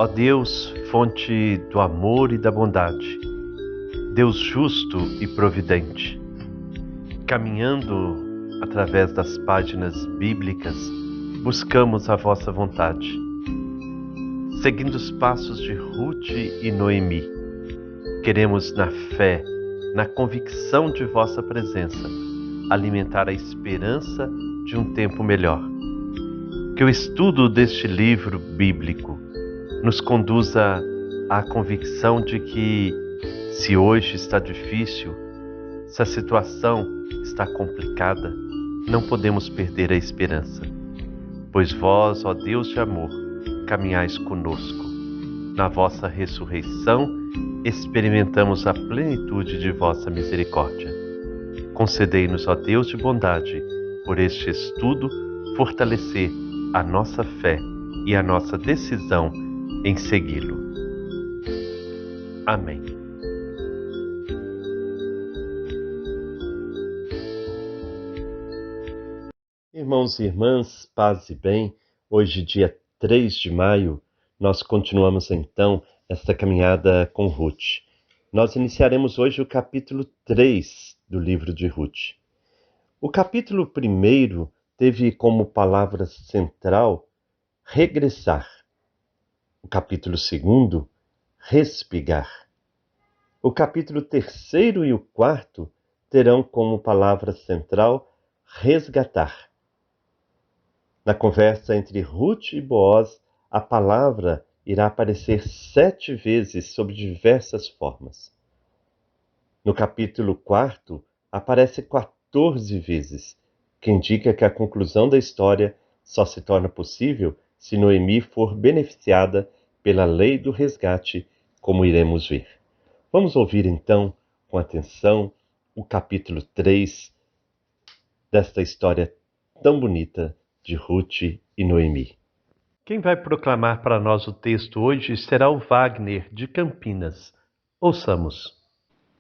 Ó Deus, fonte do amor e da bondade, Deus justo e providente, caminhando através das páginas bíblicas, buscamos a vossa vontade. Seguindo os passos de Ruth e Noemi, queremos na fé, na convicção de vossa presença, alimentar a esperança de um tempo melhor. Que o estudo deste livro bíblico nos conduza à convicção de que, se hoje está difícil, se a situação está complicada, não podemos perder a esperança. Pois vós, ó Deus de amor, caminhais conosco. Na vossa ressurreição, experimentamos a plenitude de vossa misericórdia. Concedei-nos, ó Deus de bondade, por este estudo, fortalecer a nossa fé e a nossa decisão em segui-lo. Amém. Irmãos e irmãs, paz e bem, hoje, dia 3 de maio, nós continuamos então esta caminhada com Ruth. Nós iniciaremos hoje o capítulo 3 do livro de Ruth. O capítulo 1 teve como palavra central regressar. O capítulo 2, respigar. O capítulo 3 e o 4 terão como palavra central resgatar. Na conversa entre Ruth e Boaz, a palavra irá aparecer 7 vezes sob diversas formas. No capítulo 4, aparece 14 vezes, que indica que a conclusão da história só se torna possível se Noemi for beneficiada pela lei do resgate, como iremos ver. Vamos ouvir então, com atenção, o capítulo 3 desta história tão bonita de Ruth e Noemi. Quem vai proclamar para nós o texto hoje será o Wagner, de Campinas. Ouçamos.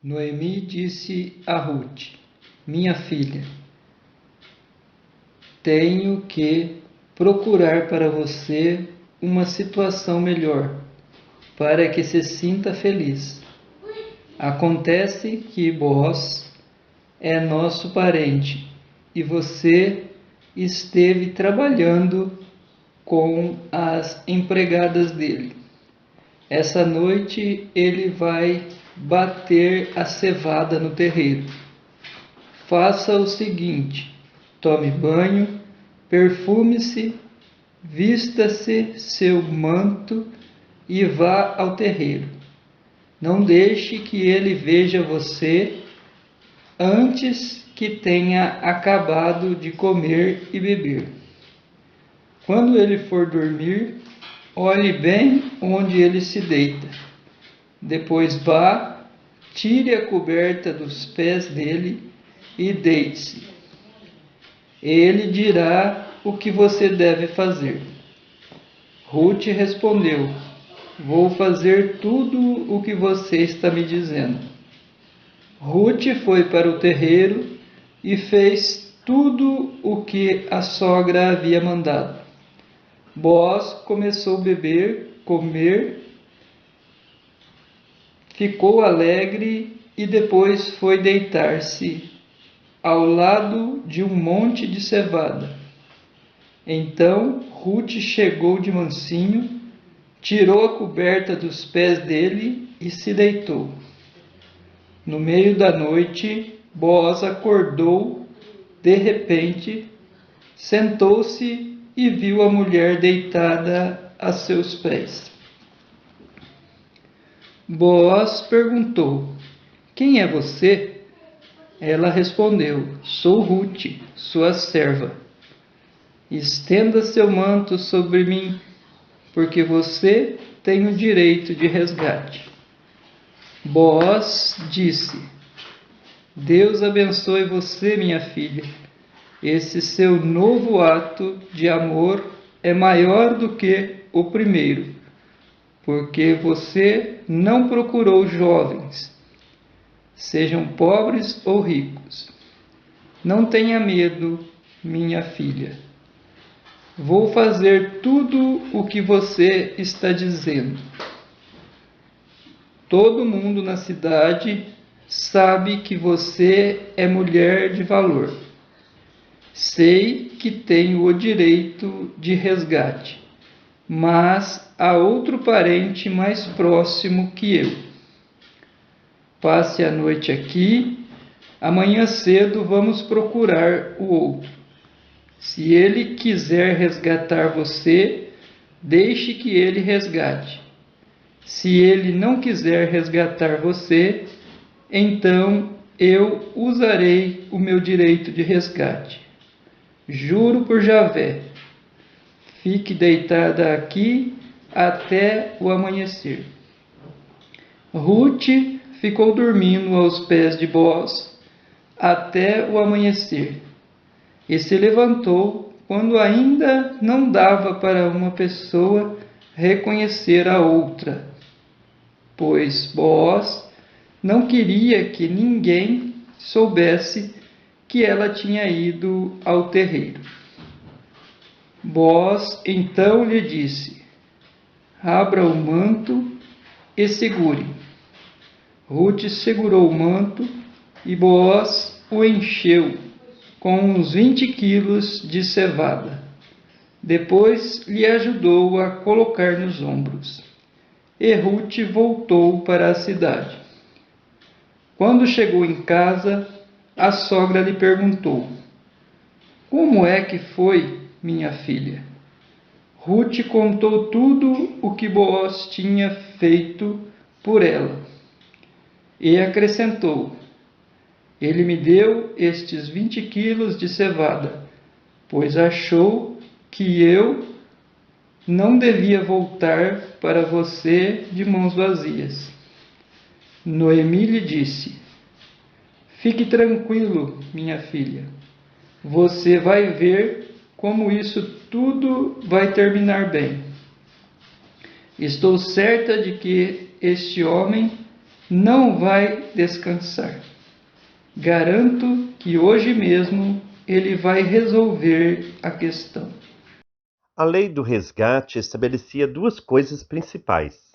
Noemi disse a Ruth: minha filha, tenho que procurar para você uma situação melhor, para que se sinta feliz. Acontece que Boaz é nosso parente e você esteve trabalhando com as empregadas dele. Essa noite ele vai bater a cevada no terreiro. Faça o seguinte: tome banho, perfume-se, vista-se seu manto e vá ao terreiro. Não deixe que ele veja você antes que tenha acabado de comer e beber. Quando ele for dormir, olhe bem onde ele se deita. Depois vá, tire a coberta dos pés dele e deite-se. Ele dirá o que você deve fazer. Ruth respondeu: vou fazer tudo o que você está me dizendo. Ruth foi para o terreiro e fez tudo o que a sogra havia mandado. Boaz começou a beber, comer, ficou alegre e depois foi deitar-se ao lado de um monte de cevada. Então Ruth chegou de mansinho, tirou a coberta dos pés dele e se deitou. No meio da noite, Boaz acordou de repente, sentou-se e viu a mulher deitada a seus pés. Boaz perguntou: quem é você? Ela respondeu: sou Ruth, sua serva. Estenda seu manto sobre mim, porque você tem o direito de resgate. Boaz disse: Deus abençoe você, minha filha. Esse seu novo ato de amor é maior do que o primeiro, porque você não procurou jovens, sejam pobres ou ricos. Não tenha medo, minha filha. Vou fazer tudo o que você está dizendo. Todo mundo na cidade sabe que você é mulher de valor. Sei que tenho o direito de resgate, mas há outro parente mais próximo que eu. Passe a noite aqui, amanhã cedo vamos procurar o outro. Se ele quiser resgatar você, deixe que ele resgate. Se ele não quiser resgatar você, então eu usarei o meu direito de resgate. Juro por Javé, fique deitada aqui até o amanhecer. Ruth ficou dormindo aos pés de Boaz até o amanhecer e se levantou quando ainda não dava para uma pessoa reconhecer a outra, pois Boaz não queria que ninguém soubesse que ela tinha ido ao terreiro. Boaz então lhe disse: abra o manto e segure. Ruth segurou o manto e Boaz o encheu com uns 20 quilos de cevada. Depois lhe ajudou a colocar nos ombros. E Ruth voltou para a cidade. Quando chegou em casa, a sogra lhe perguntou: como é que foi, minha filha? Ruth contou tudo o que Boaz tinha feito por ela e acrescentou: ele me deu estes 20 quilos de cevada, pois achou que eu não devia voltar para você de mãos vazias. Noemi lhe disse: fique tranquilo, minha filha. Você vai ver como isso tudo vai terminar bem. Estou certa de que este homem não vai descansar. Garanto que hoje mesmo ele vai resolver a questão. A lei do resgate estabelecia duas coisas principais.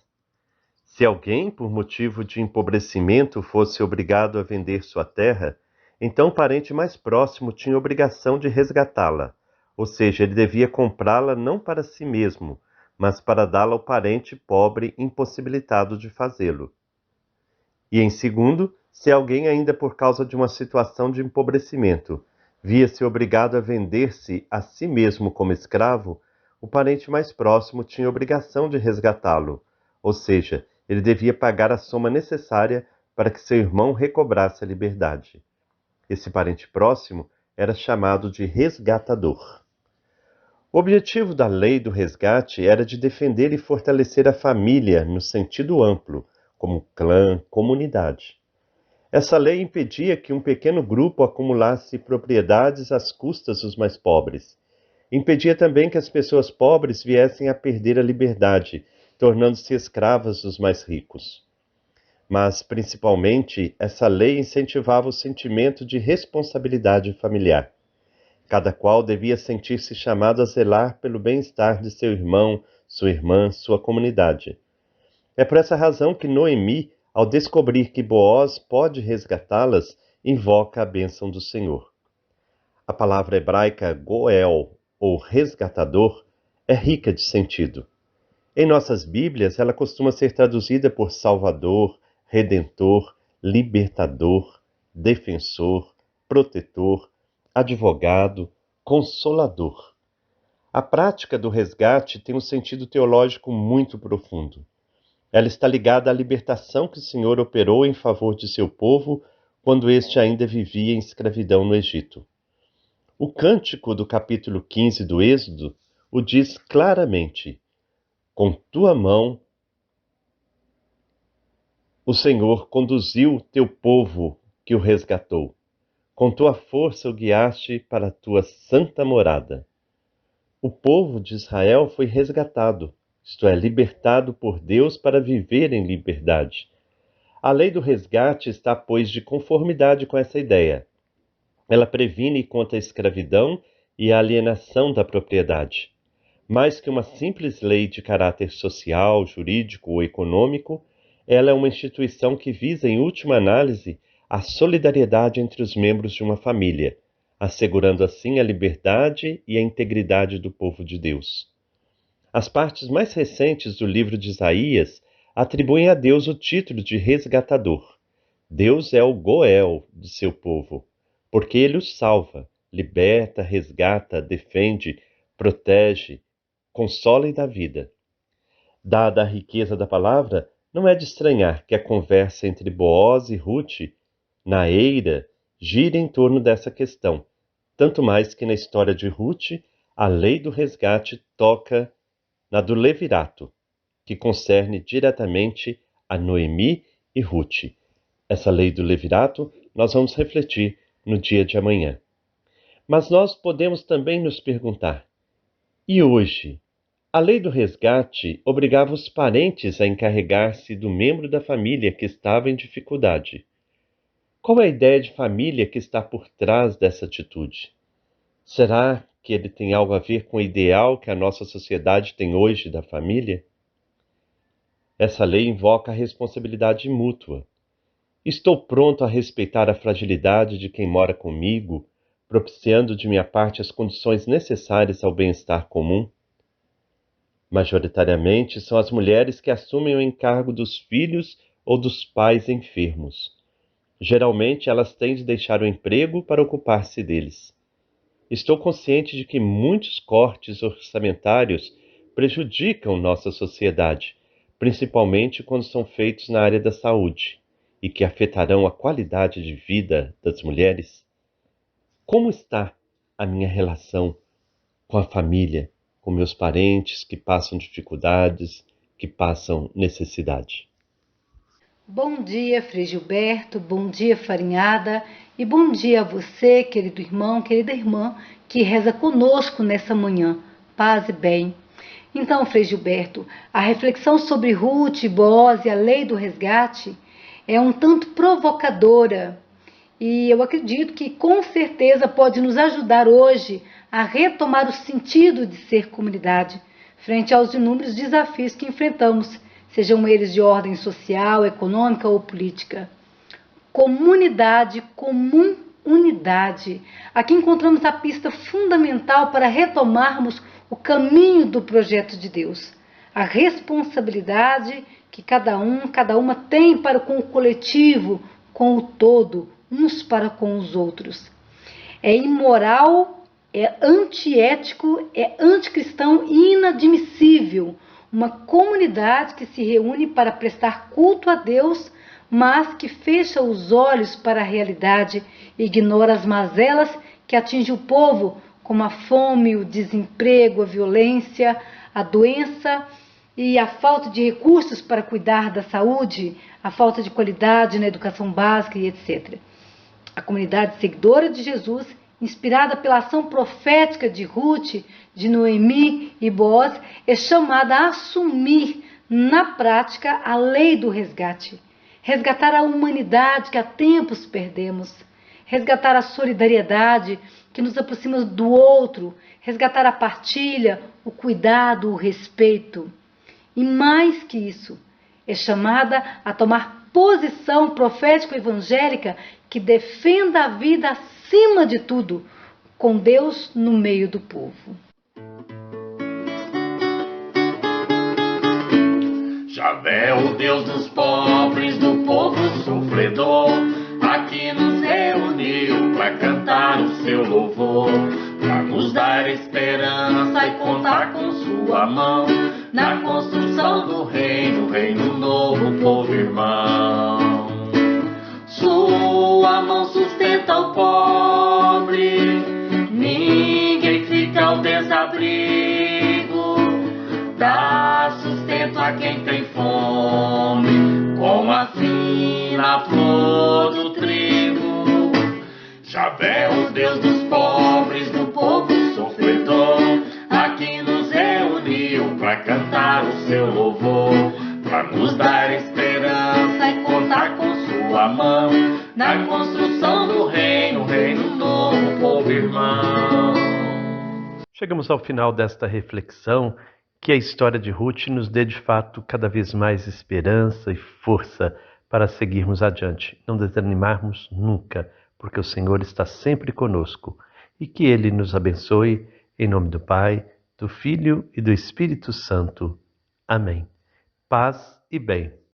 Se alguém, por motivo de empobrecimento, fosse obrigado a vender sua terra, então o parente mais próximo tinha obrigação de resgatá-la, ou seja, ele devia comprá-la não para si mesmo, mas para dá-la ao parente pobre impossibilitado de fazê-lo. E em segundo, se alguém ainda por causa de uma situação de empobrecimento via-se obrigado a vender-se a si mesmo como escravo, o parente mais próximo tinha obrigação de resgatá-lo, ou seja, ele devia pagar a soma necessária para que seu irmão recobrasse a liberdade. Esse parente próximo era chamado de resgatador. O objetivo da lei do resgate era de defender e fortalecer a família no sentido amplo, como clã, comunidade. Essa lei impedia que um pequeno grupo acumulasse propriedades às custas dos mais pobres. Impedia também que as pessoas pobres viessem a perder a liberdade, tornando-se escravas dos mais ricos. Mas, principalmente, essa lei incentivava o sentimento de responsabilidade familiar. Cada qual devia sentir-se chamado a zelar pelo bem-estar de seu irmão, sua irmã, sua comunidade. É por essa razão que Noemi, ao descobrir que Boaz pode resgatá-las, invoca a bênção do Senhor. A palavra hebraica goel, ou resgatador, é rica de sentido. Em nossas Bíblias, ela costuma ser traduzida por Salvador, Redentor, Libertador, Defensor, Protetor, Advogado, Consolador. A prática do resgate tem um sentido teológico muito profundo. Ela está ligada à libertação que o Senhor operou em favor de seu povo quando este ainda vivia em escravidão no Egito. O cântico do capítulo 15 do Êxodo o diz claramente: com tua mão o Senhor conduziu teu povo que o resgatou. Com tua força o guiaste para a tua santa morada. O povo de Israel foi resgatado, isto é, libertado por Deus para viver em liberdade. A lei do resgate está, pois, de conformidade com essa ideia. Ela previne contra a escravidão e a alienação da propriedade. Mais que uma simples lei de caráter social, jurídico ou econômico, ela é uma instituição que visa, em última análise, a solidariedade entre os membros de uma família, assegurando assim a liberdade e a integridade do povo de Deus. As partes mais recentes do livro de Isaías atribuem a Deus o título de resgatador. Deus é o Goel de seu povo, porque ele os salva, liberta, resgata, defende, protege, consola e dá vida. Dada a riqueza da palavra, não é de estranhar que a conversa entre Booz e Ruth, na eira, gire em torno dessa questão, tanto mais que na história de Ruth, a lei do resgate toca na do levirato, que concerne diretamente a Noemi e Ruth. Essa lei do levirato nós vamos refletir no dia de amanhã. Mas nós podemos também nos perguntar: e hoje? A lei do resgate obrigava os parentes a encarregar-se do membro da família que estava em dificuldade. Qual é a ideia de família que está por trás dessa atitude? Será que ele tem algo a ver com o ideal que a nossa sociedade tem hoje da família? Essa lei invoca a responsabilidade mútua. Estou pronto a respeitar a fragilidade de quem mora comigo, propiciando de minha parte as condições necessárias ao bem-estar comum? Majoritariamente são as mulheres que assumem o encargo dos filhos ou dos pais enfermos. Geralmente elas têm de deixar o emprego para ocupar-se deles. Estou consciente de que muitos cortes orçamentários prejudicam nossa sociedade, principalmente quando são feitos na área da saúde, e que afetarão a qualidade de vida das mulheres. Como está a minha relação com a família, com meus parentes que passam dificuldades, que passam necessidade? Bom dia, Frei Gilberto, bom dia, Farinhada, e bom dia a você, querido irmão, querida irmã, que reza conosco nessa manhã. Paz e bem. Então, Frei Gilberto, a reflexão sobre Ruth, Boaz e a lei do resgate é um tanto provocadora e eu acredito que com certeza pode nos ajudar hoje a retomar o sentido de ser comunidade frente aos inúmeros desafios que enfrentamos, sejam eles de ordem social, econômica ou política. Comunidade, comum unidade. Aqui encontramos a pista fundamental para retomarmos o caminho do projeto de Deus. A responsabilidade que cada uma tem para com o coletivo, com o todo, uns para com os outros. É imoral, é antiético, é anticristão e inadmissível uma comunidade que se reúne para prestar culto a Deus, mas que fecha os olhos para a realidade e ignora as mazelas que atingem o povo, como a fome, o desemprego, a violência, a doença e a falta de recursos para cuidar da saúde, a falta de qualidade na educação básica e etc. A comunidade seguidora de Jesus, inspirada pela ação profética de Ruth, de Noemi e Boaz, é chamada a assumir na prática a lei do resgate. Resgatar a humanidade que há tempos perdemos. Resgatar a solidariedade que nos aproxima do outro. Resgatar a partilha, o cuidado, o respeito. E mais que isso, é chamada a tomar posição profético-evangélica que defenda a vida acima de tudo, com Deus no meio do povo. Javé, o Deus dos pobres, do povo sofredor, aqui nos reuniu para cantar o seu louvor, para nos dar esperança e contar com sua mão na construção do reino, reino novo, povo irmão. Sua mão sustenta o pobre, ninguém fica ao desabrigo, dá sustento a quem tem fome, com a fina flor do trigo. Javé, o Deus dos pobres, do povo sofredor, aqui nos reuniu para cantar o seu louvor, para nos dar esperança e contar com sua mão na construção do reino, reino novo, povo irmão. Chegamos ao final desta reflexão, que a história de Ruth nos dê de fato cada vez mais esperança e força para seguirmos adiante, não desanimarmos nunca, porque o Senhor está sempre conosco, e que Ele nos abençoe, em nome do Pai, do Filho e do Espírito Santo. Amém. Paz e bem.